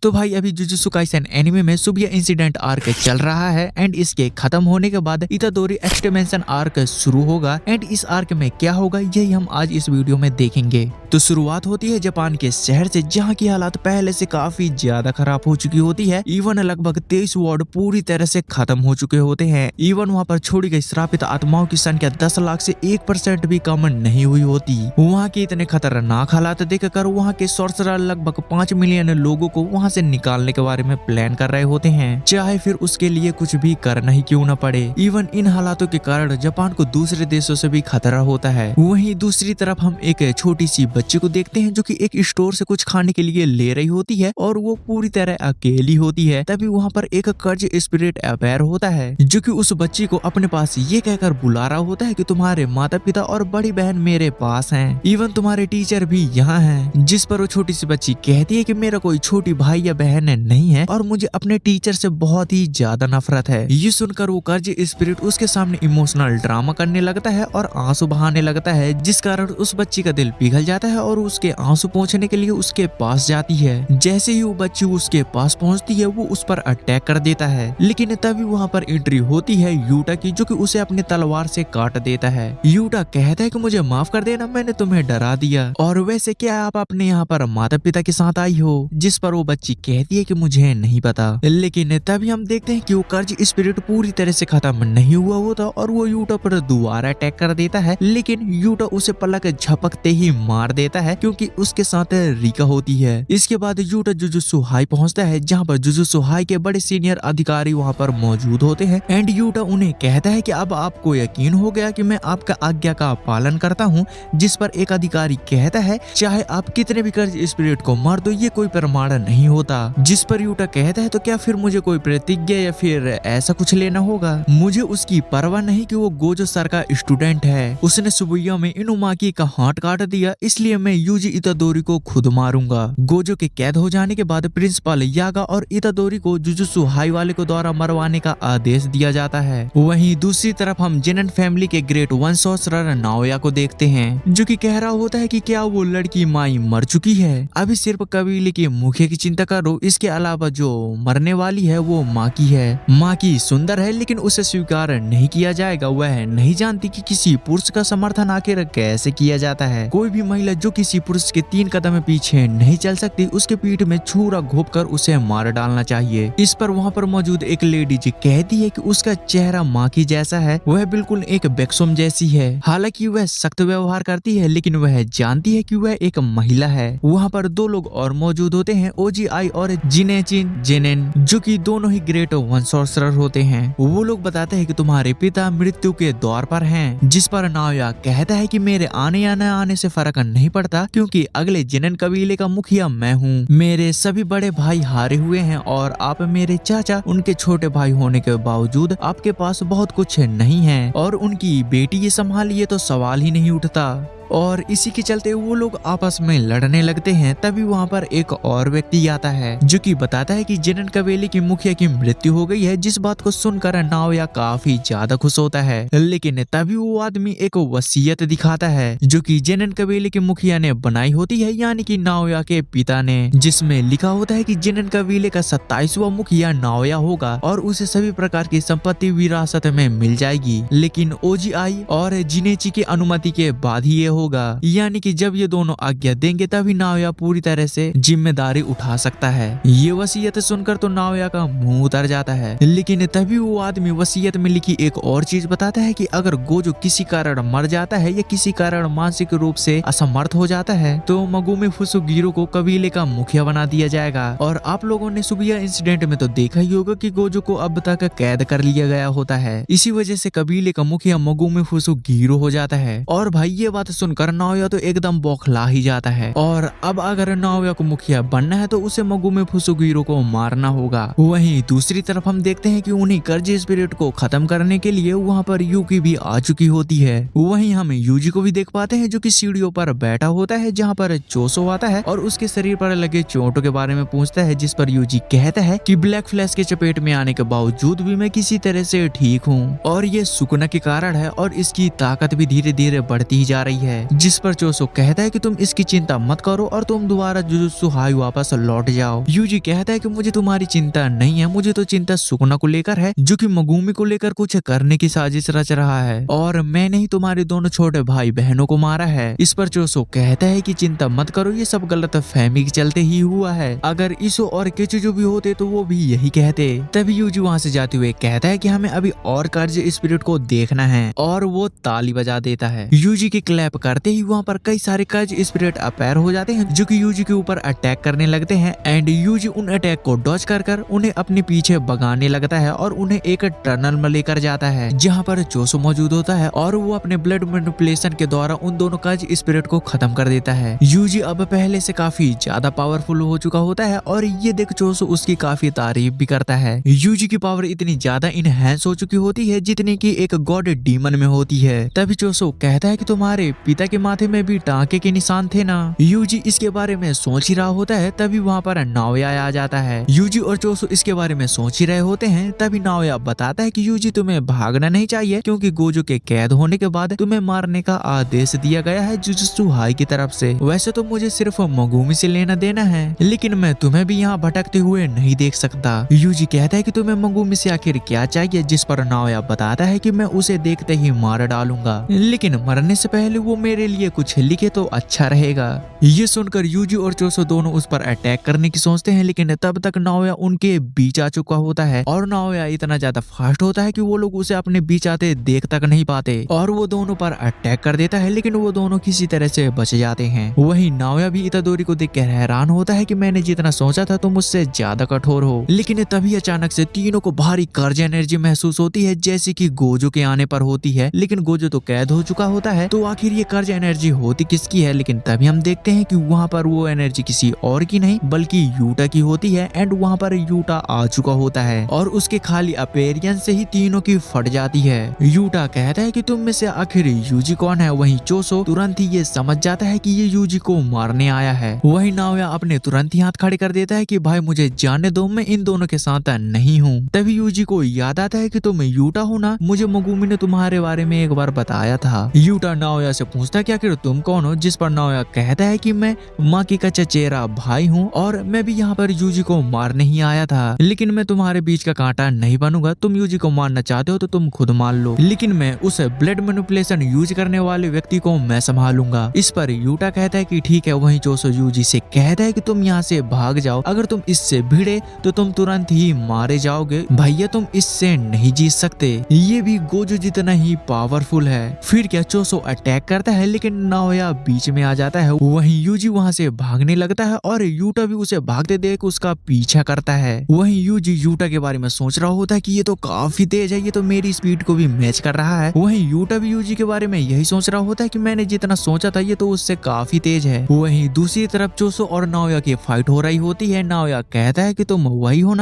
तो भाई अभी जुजुत्सु काइसेन एनिमे में सुबिया इंसिडेंट आर्क चल रहा है एंड इसके खत्म होने के बाद इतादोरी एक्सटेंशन आर्क शुरू होगा एंड इस आर्क में क्या होगा यही हम आज इस वीडियो में देखेंगे। तो शुरुआत होती है जापान के शहर से, जहाँ की हालात पहले से काफी ज्यादा खराब हो चुकी होती है। इवन लगभग 23 वार्ड पूरी तरह से खत्म हो चुके होते हैं। इवन वहाँ पर छोड़ी गई श्रापित आत्माओं की संख्या 10 लाख से 1% भी कम नहीं हुई होती। वहाँ के इतने खतरनाक हालात देखकर वहाँ के सॉर्सरर लगभग 5 मिलियन लोगों को वहाँ से निकालने के बारे में प्लान कर रहे होते हैं, चाहे फिर उसके लिए कुछ भी करना ही क्यों न पड़े। इवन इन हालातों के कारण जापान को दूसरे देशों से भी खतरा होता है। वहीं दूसरी तरफ हम एक छोटी सी बच्ची को देखते हैं जो कि एक स्टोर से कुछ खाने के लिए ले रही होती है और वो पूरी तरह अकेली होती है। तभी वहाँ पर एक कर्ज स्पिरिट अपेयर होता है जो कि उस बच्ची को अपने पास ये कहकर बुला रहा होता है कि तुम्हारे माता पिता और बड़ी बहन मेरे पास हैं, इवन तुम्हारे टीचर भी यहाँ हैं। जिस पर वो छोटी सी बच्ची कहती है कि मेरा कोई छोटी भाई या बहन नहीं है और मुझे अपने टीचर से बहुत ही ज्यादा नफरत है। ये सुनकर वो कर्ज स्पिरिट उसके सामने इमोशनल ड्रामा करने लगता है और आंसू बहाने लगता है, जिस कारण उस बच्ची का दिल पिघल जाता है और उसके आंसू पोंछने के लिए उसके पास जाती है। जैसे ही वो बच्ची उसके पास पहुंचती है वो उस पर अटैक कर देता है, लेकिन तभी वहाँ पर एंट्री होती है यूटा की, जो कि उसे अपने तलवार से काट देता है। यूटा कहता है कि मुझे माफ कर देना, मैंने तुम्हें डरा दिया, और वैसे क्या आप अपने यहाँ पर माता पिता के साथ आई हो? जिस पर वो बच्ची कहती है कि मुझे नहीं पता। लेकिन तभी हम देखते हैं कि वो कर्ज स्पिरिट पूरी तरह से खत्म नहीं हुआ होता और वो यूटा पर दोबारा अटैक कर देता है, लेकिन यूटा उसे पलक झपकते ही मार देता है क्योंकि उसके साथ रिका होती है। इसके बाद यूटा जुजुत्सु हाई पहुंचता है, जहां पर जुजुत्सु हाई के बड़े सीनियर अधिकारी वहां पर मौजूद होते हैं एंड यूटा उन्हें कहता है कि अब आपको यकीन हो गया कि मैं आपका आज्ञा का पालन करता हूं। जिस पर एक अधिकारी कहता है चाहे आप कितने भी कर्ज स्पिरिट को मार दो ये कोई प्रमाण नहीं होता। जिस पर यूटा कहता है तो क्या फिर मुझे कोई प्रतिज्ञा या फिर ऐसा कुछ लेना होगा? मुझे उसकी परवाह नहीं कि वो गोजो सर का स्टूडेंट है, उसने सुबुया में इनुमाकी का हाथ काट दिया, इसलिए मैं यूजी इतादोरी को खुद मारूंगा। गोजो के कैद हो जाने के बाद प्रिंसिपल यागा और इतादोरी को जुजुत्सु हाई वाले को द्वारा मरवाने का आदेश दिया जाता है। वहीं दूसरी तरफ हम जेनन फैमिली के ग्रेट वन सॉर्सरर नाओया को देखते हैं, जो कि कह रहा होता है कि क्या वो लड़की माई मर चुकी है, अभी सिर्फ कबीले के मुखिया की चिंता करो, इसके अलावा जो मरने वाली है वो माँ की है। माँ की सुंदर है लेकिन उसे स्वीकार नहीं किया जाएगा। वह नहीं जानती कि किसी पुरुष का समर्थन आखिर कैसे किया जाता है। कोई भी महिला जो किसी पुरुष के 3 कदम पीछे नहीं चल सकती उसके पीठ में छुरा घोंप कर उसे मार डालना चाहिए। इस पर वहाँ पर मौजूद एक लेडी जी कहती है कि उसका चेहरा माँ की जैसा है, वह बिल्कुल एक बेक्सोम जैसी है। हालांकि वह सख्त व्यवहार करती है लेकिन वह जानती है कि वह एक महिला है। वहाँ पर 2 लोग और मौजूद होते हैं, ओजीआई और जिनेचिन जेनेन, जो कि दोनों ही ग्रेट वन सॉर्सरर होते हैं। वो लोग बताते हैं कि तुम्हारे पिता मृत्यु के द्वार पर हैं। जिस पर नाओया कहता है कि मेरे आने या न आने से फर्क नहीं पड़ता क्योंकि अगले जेनेन कबीले का मुखिया मैं हूँ। मेरे सभी बड़े भाई हारे हुए हैं और आप मेरे चाचा, उनके छोटे भाई होने के बावजूद आपके पास बहुत कुछ नहीं है और उनकी बेटी ये संभालिए तो सवाल ही नहीं उठता। और इसी के चलते वो लोग आपस में लड़ने लगते हैं। तभी वहाँ पर एक और व्यक्ति आता है जो कि बताता है कि जेनन कबीले की मुखिया की मृत्यु हो गई है। जिस बात को सुनकर नाओया काफी ज्यादा खुश होता है, लेकिन तभी वो आदमी एक वसीयत दिखाता है जो कि जेनन कबीले के मुखिया ने बनाई होती है, यानी कि नाओया के पिता ने, जिसमें लिखा होता है कि जेनन कबीले का 27वां मुखिया नाओया होगा और उसे सभी प्रकार की संपत्ति विरासत में मिल जाएगी, लेकिन ओजीआई और जिनेची की अनुमति के बाद ही ये होगा। यानी कि जब ये दोनों आज्ञा देंगे तभी नाओया पूरी तरह से जिम्मेदारी उठा सकता है। ये वसीयत सुनकर तो नाओया का मुंह उतर जाता है, लेकिन तभी वो आदमी वसीयत में लिखी एक और चीज बताता है कि अगर गोजो किसी कारण मर जाता है या किसी कारण मानसिक रूप से असमर्थ हो जाता है तो मगुमी फुसुगिरो को कबीले का मुखिया बना दिया जाएगा। और आप लोगों ने सुबिया इंसिडेंट में तो देखा ही होगा कि गोजो को अब तक कैद कर लिया गया होता है। इसी वजह से कबीले का मुखिया मगुमी फुसुगिरो हो जाता है। और भाई ये बात सुनकर नाओया तो एकदम बौखला ही जाता है और अब अगर नाओया को मुखिया बनना है तो उसे मगुमी फुसुगिरो को मारना होगा। वहीं दूसरी तरफ हम देखते हैं कि उन्हीं कर्ज स्पिरिट को खत्म करने के लिए वहाँ पर यूकी भी आ चुकी होती है। वहीं हम यूजी को भी देख पाते हैं जो कि सीढ़ियों पर बैठा होता है, जहाँ पर चोसो आता है और उसके शरीर पर लगे चोटों के बारे में पूछता है। जिस पर यूजी कहता है कि ब्लैक फ्लैश के चपेट में आने के बावजूद भी मैं किसी तरह से ठीक हूँ और ये सुकुना के कारण है और इसकी ताकत भी धीरे धीरे बढ़ती ही जा रही है। है, जिस पर चोसो कहता है कि तुम इसकी चिंता मत करो और तुम दोबारा जुजुत्सु हाई वापस लौट जाओ। यूजी कहता है कि मुझे तुम्हारी चिंता नहीं है, मुझे तो चिंता सुकुना को लेकर है जो कि मगुमी को लेकर कुछ करने की साजिश रच रहा है और मैंने ही तुम्हारे दोनों छोटे भाई बहनों को मारा है। इस पर चोसो कहता है कि चिंता मत करो, ये सब गलत फहमी के चलते ही हुआ है, अगर इसो और केचुजो भी होते तो वो भी यही कहते। तभी यूजी वहाँ से जाते हुए कहता है कि हमें अभी और कर्ज स्पिरिट को देखना है और वो ताली बजा देता है। यूजी की क्लैप करते ही वहाँ पर कई सारे कर्ज स्पिरिट अपैर हो जाते हैं जो कि यूजी के ऊपर अटैक करने लगते हैं एंड यूजी उन अटैक को डॉज कर उन्हें अपने पीछे भगाने लगता है और उन्हें एक टनल में लेकर जाता है जहाँ पर चोसो मौजूद होता है और वो अपने ब्लड मैनिपुलेशन के द्वारा उन दोनों कर्ज स्पिरिट को खत्म कर देता है। यूजी अब पहले से काफी ज्यादा पावरफुल हो चुका होता है और ये देख चोसो उसकी काफी तारीफ भी करता है। यूजी की पावर इतनी ज्यादा इनहैंस हो चुकी होती है जितनी की एक गॉड डीमन में होती है। तभी चोसो कहता है कि तुम्हारे पिता के माथे में भी टांके के निशान थे ना। यूजी इसके बारे में सोच ही रहा होता है तभी वहाँ पर नाओया आ जाता है। यूजी और चोसो इसके बारे में सोच ही रहे होते हैं तभी नाओया बताता है कि यूजी तुम्हें भागना नहीं चाहिए क्योंकि गोजो के कैद होने के बाद तुम्हें मारने का आदेश दिया गया है जुजुत्सु हाई की तरफ से। वैसे तो मुझे सिर्फ मगुमी से लेना देना है लेकिन मैं तुम्हें भी यहाँ भटकते हुए नहीं देख सकता। यूजी कहता है कि तुम्हें मगुमी से आखिर क्या चाहिए, जिस पर नाओया बताता है कि मैं उसे देखते ही मार डालूंगा लेकिन मरने से पहले वो मेरे लिए कुछ लिखे तो अच्छा रहेगा। ये सुनकर यूजी और चोसो दोनों उस पर अटैक करने की सोचते हैं लेकिन तब तक नाओया उनके बीच आ चुका होता है और नाओया इतना ज्यादा फास्ट होता है कि वो लोग उसे अपने बीच आते देख तक नहीं पाते और वो दोनों पर अटैक कर देता है लेकिन वो दोनों किसी तरह से बच जाते हैं। वहीं नाओया भी इतादोरी को देखकर हैरान होता है कि मैंने जितना सोचा था तुम मुझसे ज्यादा कठोर हो। लेकिन तभी अचानक से तीनों को भारी कर्ज एनर्जी महसूस होती है जैसे कि गोजो के आने पर होती है, लेकिन गोजो तो कैद हो चुका होता है तो आखिर ये कर्ज एनर्जी होती किसकी है। लेकिन तभी हम देखते हैं कि वहाँ पर वो एनर्जी किसी और की नहीं बल्कि यूटा की होती है एंड वहाँ पर यूटा आ चुका होता है और उसके खाली अपीयरेंस से ही तीनों की फट जाती है। यूटा कहता है कि तुम में से आखिर यूजी कौन है। वहीं चोसो तुरंत ही ये समझ जाता है कि ये यूजी को मारने आया है। वहीं नाओया अपने तुरंत ही हाथ खड़े कर देता है कि भाई मुझे जाने दो, मैं इन दोनों के साथ नहीं हूँ। तभी यूजी को याद आता है कि तुम यूटा हो ना, मुझे मगुमी ने तुम्हारे बारे में एक बार बताया था। यूटा नाओया से पूछता है कि आखिर तुम कौन हो, जिस पर नाओया कहता है कि मैं माकी का चचेरा भाई हूँ और मैं भी यहाँ पर यूजी को मारने ही आया था, लेकिन मैं तुम्हारे बीच का कांटा नहीं बनूंगा। तुम यूजी को मारना चाहते हो तो तुम खुद मार लो, लेकिन मैं उस ब्लड मैनिपुलेशन यूज करने वाले व्यक्ति को मैं संभालूंगा। इस पर यूटा कहता है कि ठीक है। वहीं चोसो यूजी से कहता है कि तुम यहाँ से भाग जाओ, अगर तुम इससे भिड़े तो तुम तुरंत ही मारे जाओगे भैया, तुम इससे नहीं जीत सकते, ये भी गोजो जितना ही पावरफुल है। फिर क्या चोसो अटैक करता है लेकिन नाओया बीच में आ जाता है। वहीं यूजी वहाँ से भागने लगता है और यूटा भी उसे भागते देख उसका पीछा करता है। वहीं यूजी यूटा के बारे में सोच रहा होता है कि ये तो काफी तेज है, ये तो मेरी स्पीड को भी मैच कर रहा है। वहीं यूटा भी यूजी के बारे में यही सोच रहा होता है कि मैंने जितना सोचा था ये तो उससे काफी तेज है। वहीं दूसरी तरफ चोसो और नाओया की फाइट हो रही होती है। नाओया कहता है कि तुम वही हो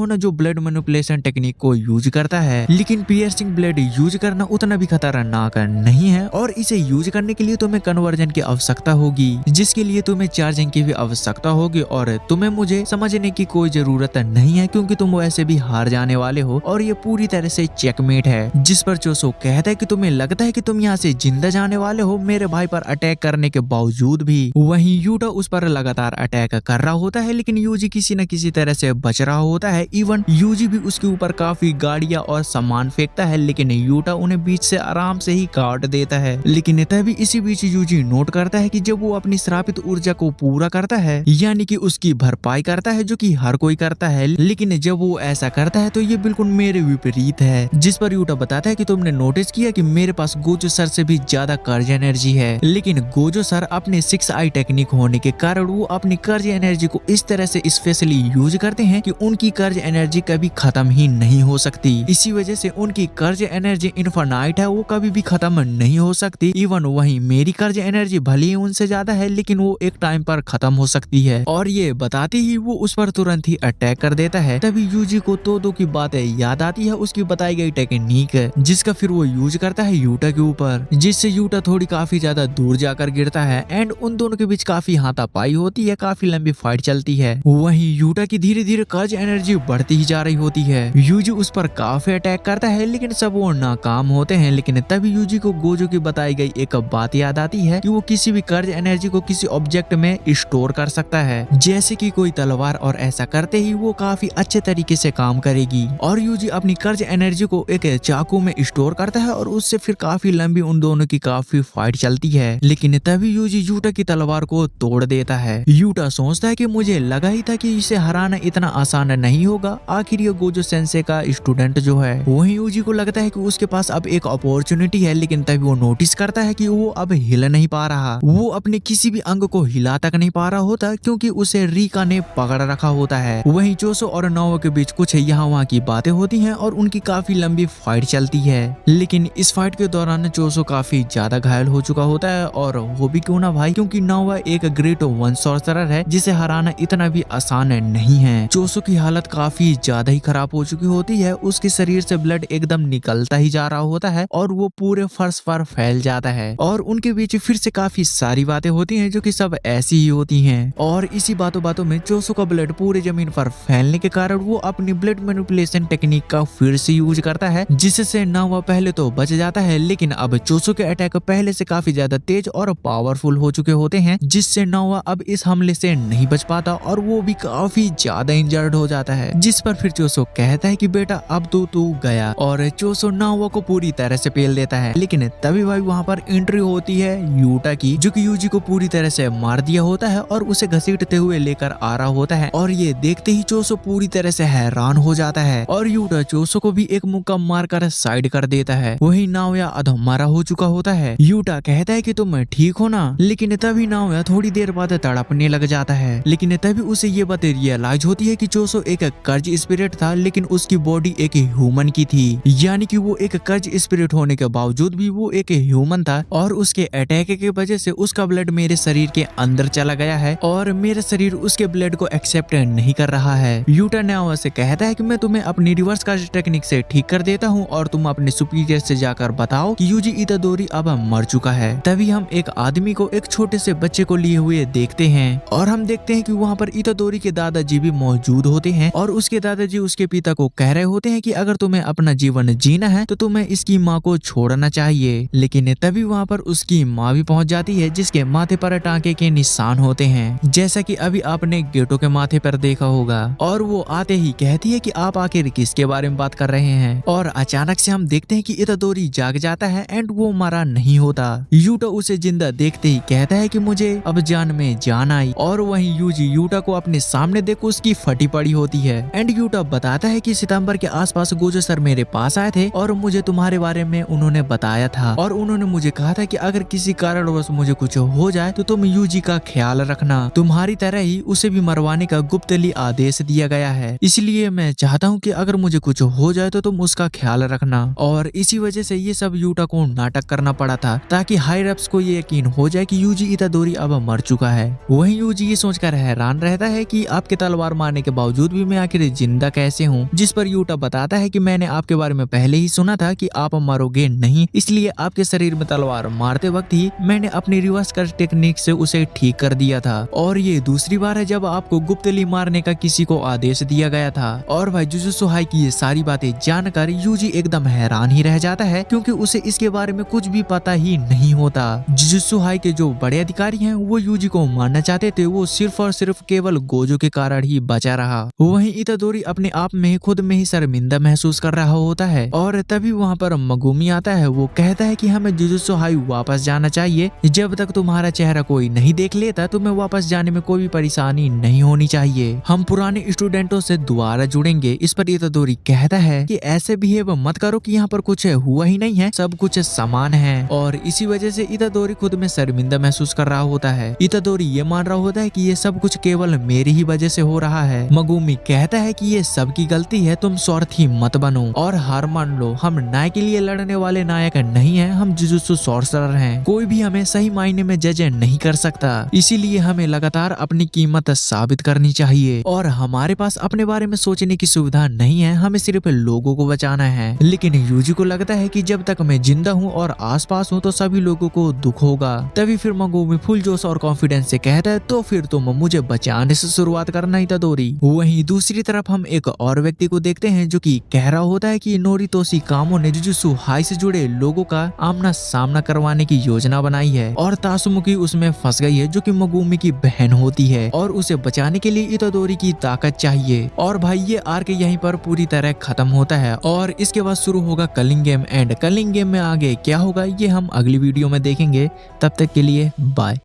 ना जो ब्लड मैनिपुलेशन टेक्निक को यूज करता है, लेकिन पियर्सिंग ब्लेड यूज करना उतना भी खतरनाक नहीं है और इसे यूज करने के लिए तुम्हें कन्वर्जन की आवश्यकता होगी, जिसके लिए तुम्हें चार्जिंग की भी आवश्यकता होगी और तुम्हें मुझे समझने की कोई जरूरत नहीं है क्योंकि तुम वैसे भी हार जाने वाले हो और ये पूरी तरह से चेकमेट है। जिस पर चोसो कहता है कि तुम्हें लगता है कि तुम यहाँ से जिंदा जाने वाले हो मेरे भाई पर अटैक करने के बावजूद भी। वहीं यूटा उस पर लगातार अटैक कर रहा होता है लेकिन यूजी किसी न किसी तरह से बच रहा होता है। इवन यूजी भी उसके ऊपर काफी गाड़ियां और सामान फेंकता है लेकिन यूटा उन्हें बीच से आराम से ही काट देता है। लेकिन तभी इसी बीच यूजी नोट करता है कि जब वो अपनी श्रापित ऊर्जा को पूरा करता है यानी कि उसकी भरपाई करता है जो कि हर कोई करता है, लेकिन जब वो ऐसा करता है तो ये बिल्कुल मेरे विपरीत है। जिस पर यूटा बताता है कि तुमने नोटिस किया कि मेरे पास गोजो सर से भी ज्यादा कर्ज एनर्जी है, लेकिन गोजो सर अपने 6 आई टेक्निक होने के कारण वो अपनी कर्ज एनर्जी को इस तरह से स्पेशली यूज करते हैं कि उनकी कर्ज एनर्जी कभी खत्म ही नहीं हो सकती। इसी वजह से उनकी कर्ज एनर्जी इनफाइनाइट है, वो कभी भी खत्म नहीं हो सकती। इवन वहीं मेरी कर्ज एनर्जी भले ही उनसे ज्यादा है लेकिन वो एक टाइम पर खत्म हो सकती है। और ये बताते ही वो उस पर तुरंत ही अटैक कर देता है। तभी यूजी को तोदो की बातें याद आती है, उसकी बताई गई टेक्निक जिसका फिर वो यूज करता है यूटा के ऊपर, जिससे यूटा थोड़ी काफी ज्यादा दूर जाकर गिरता है एंड उन दोनों के बीच काफी हाथापाई होती है, काफी लंबी फाइट चलती है। वहीं यूटा की धीरे धीरे कर्ज एनर्जी बढ़ती ही जा रही होती है। यूजी उस पर काफी अटैक करता है लेकिन सब वो नाकाम होते हैं। लेकिन तभी यूजी को गोजो की बताई बताई गई एक बात याद आती है कि वो किसी भी कर्ज एनर्जी को किसी ऑब्जेक्ट में स्टोर कर सकता है, जैसे कि कोई तलवार, और ऐसा करते ही वो काफी अच्छे तरीके से काम करेगी। और यूजी अपनी कर्ज एनर्जी को एक चाकू में स्टोर करता है और उससे फिर काफी लंबी उन दोनों की काफी फाइट चलती है, लेकिन तभी यूजी यूटा की तलवार को तोड़ देता है। यूटा सोचता है कि मुझे लगा ही था कि इसे हराना इतना आसान नहीं होगा, आखिर ये गोजो सेंसे का स्टूडेंट जो है। वहीं यूजी को लगता है कि उसके पास अब एक अपॉर्चुनिटी है, लेकिन तभी वो नोटिस करता है कि वो अब हिल नहीं पा रहा। वो अपने किसी भी अंग को हिला तक नहीं पा रहा होता क्योंकि उसे रीका ने पकड़ रखा होता है। वहीं चोसो और नोवा के बीच कुछ यहाँ वहाँ की बातें होती हैं और उनकी काफी लंबी फाइट चलती है, लेकिन इस फाइट के दौरान चोसो काफी ज्यादा घायल हो चुका होता है, और वो भी क्यों ना भाई, क्योंकि नोवा एक ग्रेट वन सॉर्सरर है जिसे हराना इतना भी आसान नहीं है। चोसो की हालत काफी ज्यादा ही खराब हो चुकी होती है, उसके शरीर से ब्लड एकदम निकलता ही जा रहा होता है और वो पूरे फर्श पर फैल जाता है। और उनके बीच फिर से काफी सारी बातें होती हैं जो कि सब ऐसी ही होती हैं, और इसी बातों बातों में चोसो का ब्लड पूरे जमीन पर फैलने के कारण वो अपनी ब्लड मैनिपुलेशन टेक्निक का फिर से यूज करता है, जिससे नोवा पहले तो बच जाता है, लेकिन अब चोसो के अटैक पहले से काफी ज्यादा तेज और पावरफुल हो चुके होते हैं, जिससे नोवा अब इस हमले से नहीं बच पाता और वो भी काफी ज्यादा इंजर्ड हो जाता है। जिस पर फिर चोसो कहता है कि बेटा अब तो तू गया, और चोसो नोवा को पूरी तरह से पेल देता है। लेकिन तभी भाई वहाँ पर एंट्री होती है यूटा की, जो कि यूजी को पूरी तरह से मार दिया होता है और उसे घसीटते हुए लेकर आ रहा होता है, और ये देखते ही चोसो पूरी तरह से हैरान हो जाता है और यूटा चोसो को भी एक मुक्का मारकर साइड कर देता है। वही नाओया अधमरा हो चुका होता है। यूटा कहता है कि तुम ठीक हो ना, लेकिन तभी नाओया थोड़ी देर बाद तड़पने लग जाता है, लेकिन तभी उसे ये बात रियलाइज होती है कि चोसो एक कर्ज स्पिरिट था, लेकिन उसकी बॉडी एक ह्यूमन की थी, यानी कि वो एक कर्ज स्पिरिट होने के बावजूद भी वो एक ह्यूमन था, और उसके अटैक की वजह से उसका ब्लड मेरे शरीर के अंदर चला गया है और मेरा शरीर उसके ब्लड को एक्सेप्ट नहीं कर रहा है। यूटा नाओया से कहता है कि मैं तुम्हें अपनी रिवर्स कर्ज टेक्निक से ठीक कर देता हूँ और तुम अपने सुपीरियर से जाकर बताओ कि यूजी इतादोरी अब मर चुका है। तभी हम एक आदमी को एक छोटे से बच्चे को लिए हुए देखते हैं, और हम देखते हैं कि वहाँ पर इतादोरी के दादाजी भी मौजूद होते हैं, और उसके दादाजी उसके पिता को कह रहे होते हैं कि अगर तुम्हें अपना जीवन जीना है तो तुम्हें इसकी माँ को छोड़ना चाहिए। लेकिन तभी वहाँ पर उसकी माँ भी पहुँच जाती है, जिसके माथे पर टांके के निशान होते हैं, जैसा कि अभी आपने गेटो के माथे पर देखा होगा। और वो आते ही कहती है कि आप आखिर किसके बारे में बात कर रहे हैं, और अचानक से हम देखते हैं कि इतादोरी जाग जाता है एंड वो मरा नहीं होता। यूटा उसे जिंदा देखते ही कहता है कि मुझे अब जान में जान आई, और वहीं यूजी यूटा को अपने सामने देख उसकी फटी पड़ी होती है। एंड यूटा बताता है कि सितंबर के आसपास गोजो सर मेरे पास आए थे और मुझे तुम्हारे बारे में उन्होंने बताया था, और उन्होंने मुझे कहा था कि अगर किसी कारणवश मुझे कुछ हो जाए तो तुम यूजी का ख्याल रखना, तुम्हारी तरह ही उसे भी मरवाने का गुप्तली आदेश दिया गया है, इसलिए मैं चाहता हूँ कि अगर मुझे कुछ हो जाए तो तुम उसका ख्याल रखना। और इसी वजह से ये सब यूटा को नाटक करना पड़ा था, ताकि हायर अप्स को ये यकीन हो जाए कि यूजी इतादोरी अब मर चुका है। वहीं यूजी ये सोचकर हैरान रहता है कि आपके तलवार मारने के बावजूद भी मैं आखिर जिंदा कैसे हूँ, जिस पर यूटा बताता है कि मैंने आपके बारे में पहले ही सुना था कि आप मरोगे नहीं, इसलिए आपके शरीर में तलवार मारते वक्त ही मैंने अपनी रिवर्स कर्ज टेक्निक से उसे ठीक कर दिया था, और ये दूसरी बार है जब आपको गुप्तली मारने का किसी को आदेश दिया गया था। और भाई जुजुत्सु हाई की ये सारी बातें जानकर यूजी एकदम हैरान ही रह जाता है, क्योंकि उसे इसके बारे में कुछ भी पता ही नहीं होता। जुजुत्सु हाई के जो बड़े अधिकारी हैं वो यूजी को मारना चाहते थे, वो सिर्फ और सिर्फ केवल गोजो के कारण ही बचा रहा। वहीं इतादोरी अपने आप में खुद में ही शर्मिंदा महसूस कर रहा होता है, और तभी वहाँ पर मगुमी आता है। वो कहता है कि हमें जुजुत्सु हाई वापस जाना चाहिए, जब तक तुम्हारा चेहरा कोई नहीं देख लेता तुम्हें वापस जाने में कोई भी परेशानी नहीं होनी चाहिए, हम पुराने स्टूडेंटों से दोबारा जुड़ेंगे। इस पर इतादोरी कहता है कि ऐसे बिहेव मत करो कि यहाँ पर कुछ हुआ ही नहीं है, सब कुछ समान है, और इसी वजह से इतादोरी खुद में शर्मिंदा महसूस कर रहा होता है। इतादोरी ये मान रहा होता है कि ये सब कुछ केवल मेरी ही वजह से हो रहा है। मगुमी कहता है कि ये सबकी गलती है, तुम स्वार्थी मत बनो और हार मान लो, हम न्याय के लिए लड़ने वाले नायक नहीं है, हम जुजुत्सु सॉर्सरर हैं, कोई भी हमें सही मायने में जज नहीं कर सकता, इसीलिए हमें लगातार अपनी कीमत साबित करनी चाहिए, और हमारे पास अपने बारे में सोचने की सुविधा नहीं है, हमें सिर्फ लोगों को बचाना है। लेकिन यूजी को लगता है कि जब तक मैं जिंदा हूँ और आसपास हूँ तो सभी लोगों को दुख होगा। तभी फिर मगुमी फुल जोश और कॉन्फिडेंस से कहता है तो फिर तुम मुझे बचाने से शुरुआत करना इतादोरी। वहीं दूसरी तरफ हम एक और व्यक्ति को देखते हैं जो कि कह रहा होता है कि नोरितोशी कामो ने जुजुत्सु हाई से जुड़े लोगों का आमना सामना करवाने की योजना बनाई है और तासुमुकी उसमें फंस गई है जो कि मगुमी की बहन होती है और उसे बचाने के लिए इतादोरी की ताकत चाहिए। और भाई ये आर्क यहीं पर पूरी तरह खत्म होता है और इसके बाद शुरू होगा culling game and culling game में आगे क्या होगा ये हम अगली वीडियो में देखेंगे। तब तक के लिए बाय।